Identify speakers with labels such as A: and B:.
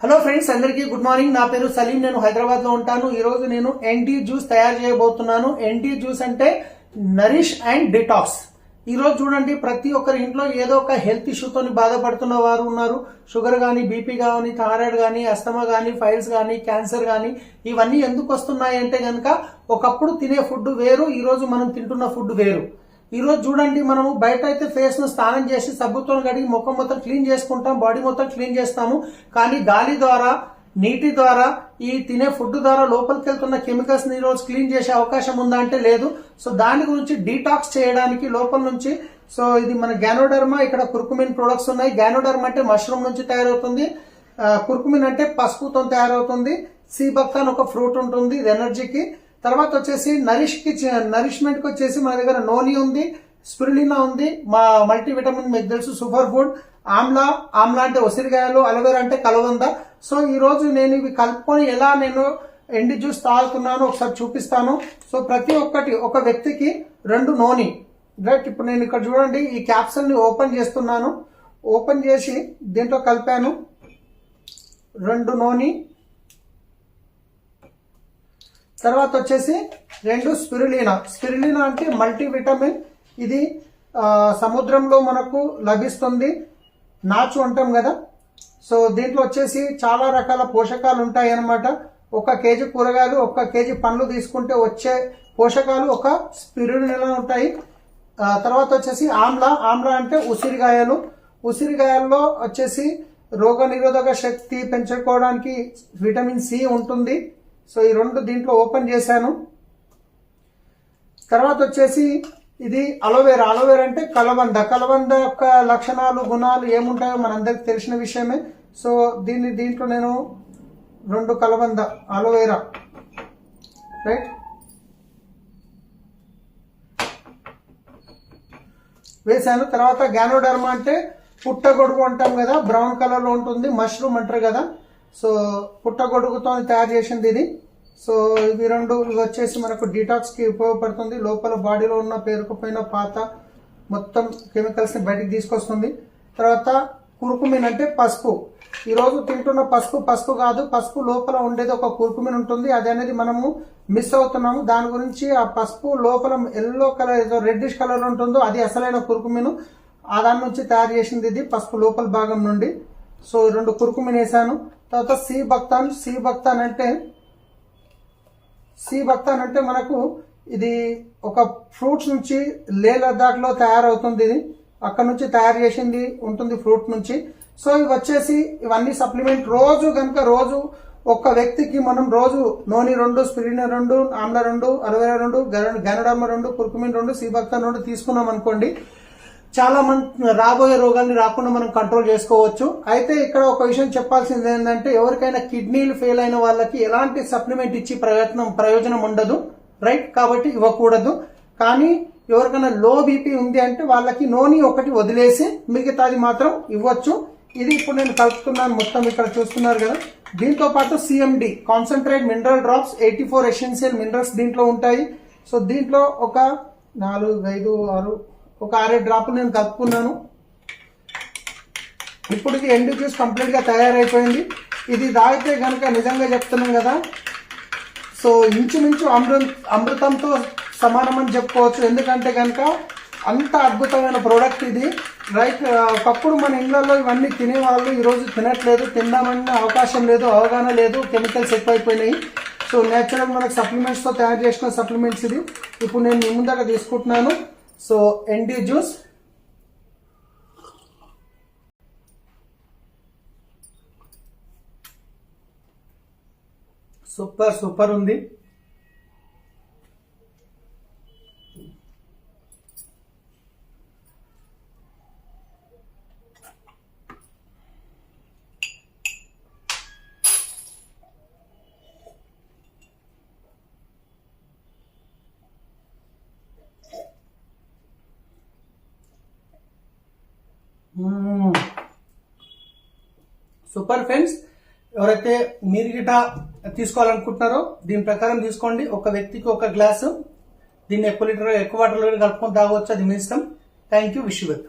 A: Hello friends, అందరికీ good morning. నా పేరు సలీం. నేను హైదరాబాద్ లో ఉంటాను. ఈ రోజు నేను ఎన్టీ జ్యూస్ తయారు చేయబోతున్నాను. ఎన్టీ జ్యూస్ అంటే నరిష్ అండ్ డిటాక్స్. ఈ రోజు చూడండి, ప్రతి ఒక్కరి ఇంట్లో ఏదో ఒక హెల్త్ ఇష్యూతో బాధపడుతున్న వారు ఉన్నారు. షుగర్ కానీ, బీపీ కానీ, థైరాయిడ్ కానీ, అస్తమా కానీ, ఫైల్స్ కానీ, క్యాన్సర్ కానీ, ఇవన్నీ ఎందుకు వస్తున్నాయి అంటే కనుక ఒకప్పుడు తినే ఫుడ్ వేరు, ఈ రోజు మనం తింటున్న ఫుడ్ వేరు. ఈ రోజు చూడండి, మనము బయట అయితే ఫేస్ ను స్నానం చేసి సబ్బుతో కడిగి ముఖం మొత్తం క్లీన్ చేసుకుంటాం, బాడీ మొత్తం క్లీన్ చేస్తాము. కానీ గాలి ద్వారా, నీటి ద్వారా, ఈ తినే ఫుడ్ ద్వారా లోపలికి వెళ్తున్న కెమికల్స్ ని రోజు క్లీన్ చేసే అవకాశం ఉందా అంటే లేదు. సో దాని గురించి డీటాక్స్ చేయడానికి లోపల నుంచి, సో ఇది మన గ్యానోడర్మా, ఇక్కడ కుర్కుమిన్ ప్రొడక్ట్స్ ఉన్నాయి. గ్యానోడర్మా అంటే మష్రూమ్ నుంచి తయారవుతుంది, కుర్కుమిన్ అంటే పసుపుతో తయారవుతుంది, సీబక్తాన్ ఒక ఫ్రూట్ ఉంటుంది ఇది ఎనర్జీకి. తర్వాత వచ్చేసి నరిష్మెంట్ కి వచ్చేసి మన దగ్గర నోని ఉంది, స్పిరులినా ఉంది, మా మల్టీవిటమిన్ మీకు తెలుసు, సూపర్ ఫుడ్, ఆమ్లా అంటే ఉసిరికాయలు, అలోవెరా అంటే కలవంద. సో ఈ రోజు నేను ఇవి కలుపుకొని ఎలా నేను ఎండి జ్యూస్ తాగుతున్నాను ఒకసారి చూపిస్తాను. సో ప్రతి ఒక్కటి ఒక వ్యక్తికి 2 నోని, రైట్. ఇప్పుడు నేను ఇక్కడ చూడండి, ఈ క్యాప్సూల్ ని ఓపెన్ చేస్తున్నాను. ఓపెన్ చేసి దీంట్లో కలిపాను 2 నోని. తర్వాత వచ్చేసి 2 స్పిరులినా అంటే మల్టీవిటమిన్. ఇది సముద్రంలో మనకు లభిస్తుంది, నాచు అంటాం కదా. సో దీంట్లో వచ్చేసి చాలా రకాల పోషకాలు ఉంటాయి అన్నమాట. 1 కేజీ కూరగాయలు, 1 కేజీ పండ్లు తీసుకుంటే వచ్చే పోషకాలు 1 స్పిరులినా ఉంటాయి. తర్వాత వచ్చేసి ఆమ్లా అంటే ఉసిరికాయల్లో వచ్చేసి రోగ నిరోధక శక్తి పెంచుకోవడానికి విటమిన్ సి ఉంటుంది. సో ఈ 2 దీంట్లో ఓపెన్ చేశాను. తర్వాత వచ్చేసి ఇది అలోవెరా అంటే కలబంద యొక్క లక్షణాలు, గుణాలు ఏముంటాయో మనందరికి తెలిసిన విషయమే. సో దీంట్లో నేను 2 కలబంద, అలోవెరా, రైట్, వేసాను. తర్వాత గ్యానోడర్మా అంటే పుట్టగొడుగు అంటాం కదా, బ్రౌన్ కలర్ లో ఉంటుంది, మష్రూమ్ అంటారు కదా. సో పుట్టగొడుగుతో తయారు చేసింది ఇది. సో ఇవి 2 వచ్చేసి మనకు డీటాక్స్ కి ఉపయోగపడుతుంది. లోపల బాడీలో ఉన్న పేరుకుపోయిన పాత మొత్తం కెమికల్స్ ని బయటికి తీసుకొస్తుంది. తర్వాత కుర్కుమిన్ అంటే పసుపు. ఈ రోజు తింటున్న పసుపు కాదు, పసుపు లోపల ఉండేది ఒక కుర్కుమిన్ ఉంటుంది, అది అనేది మనము మిస్ అవుతున్నాము. దాని గురించి ఆ పసుపు లోపల ఎల్లో కలర్, ఏదో రెడ్డిష్ కలర్ ఉంటుందో అది అసలైన కుర్కుమిన్. ఆ దాని నుంచి తయారు చేసింది ఇది, పసుపు లోపల భాగం నుండి. సో 2 కుర్కుమిన్ వేసాను. తర్వాత సీబక్తాన్ అంటే మనకు ఇది ఒక ఫ్రూట్స్ నుంచి లే లద్దాఖ్ లో తయారవుతుంది. ఇది అక్కడ నుంచి తయారు చేసింది ఉంటుంది, ఫ్రూట్ నుంచి. సో ఇవి వచ్చేసి ఇవన్నీ సప్లిమెంట్. రోజు ఒక వ్యక్తికి మనం రోజు నోని 2, spirulina 2, Amla 2, aloe vera 2, ganoderma 2, curcumin 2, sea buckthorn 2 తీసుకున్నాం అనుకోండి, చాలా మంది రాబోయే రోగాల్ని రాకుండా మనం కంట్రోల్ చేసుకోవచ్చు. అయితే ఇక్కడ ఒక విషయం చెప్పాల్సింది ఏంటంటే, ఎవరికైనా కిడ్నీలు ఫెయిల్ అయిన వాళ్ళకి ఎలాంటి సప్లిమెంట్ ఇచ్చి ప్రయోజనం ఉండదు, రైట్. కాబట్టి ఇవ్వకూడదు. కానీ ఎవరికైనా లో బీపీ ఉంది అంటే వాళ్ళకి నోని ఒకటి వదిలేసి మిగతాది మాత్రం ఇవ్వచ్చు. ఇది ఇప్పుడు నేను కలుపుతున్నాను మొత్తం, ఇక్కడ చూస్తున్నారు కదా. దీంతో పాటు CMD, concentrate mineral drops, 84 essential minerals దీంట్లో ఉంటాయి. సో దీంట్లో ఒక 4, 5, 6, ఒక 6 డ్రాపులు నేను కలుపుకున్నాను. ఇప్పుడు ఇది ఎండు జ్యూస్ కంప్లీట్ గా తయారైపోయింది. ఇది తాగితే కనుక నిజంగా చెప్తున్నాం కదా, సో ఇంచుమించు అమృతంతో సమానం అని చెప్పుకోవచ్చు. ఎందుకంటే కనుక అంత అద్భుతమైన ప్రోడక్ట్ ఇది, రైట్. ఒకప్పుడు మన ఇళ్లలో ఇవన్నీ తినేవాళ్ళు, ఈరోజు తినట్లేదు, తిందామన్న అవకాశం లేదు, అవగాహన లేదు, కెమికల్స్ ఎక్కువైపోయినాయి. సో నేచురల్ మనకు సప్లిమెంట్స్ తో తయారు చేసిన సప్లిమెంట్స్ ఇది. ఇప్పుడు నేను మీ ముందర తీసుకుంటున్నాను. సో ఎన్టీ జ్యూస్, సూపర్ ఉంది. సూపర్ ఫ్రెండ్స్, ఎవరైతే మీరు గిట తీసుకోవాలనుకుంటున్నారో దీని ప్రకారం తీసుకోండి. ఒక వ్యక్తికి 1 గ్లాసు, దీన్ని ఎక్కువ లీటర్ ఎక్కువ వాటర్లో కలుపుకొని తాగవచ్చు, అది మీ ఇష్టం. Thank you. Wish you well.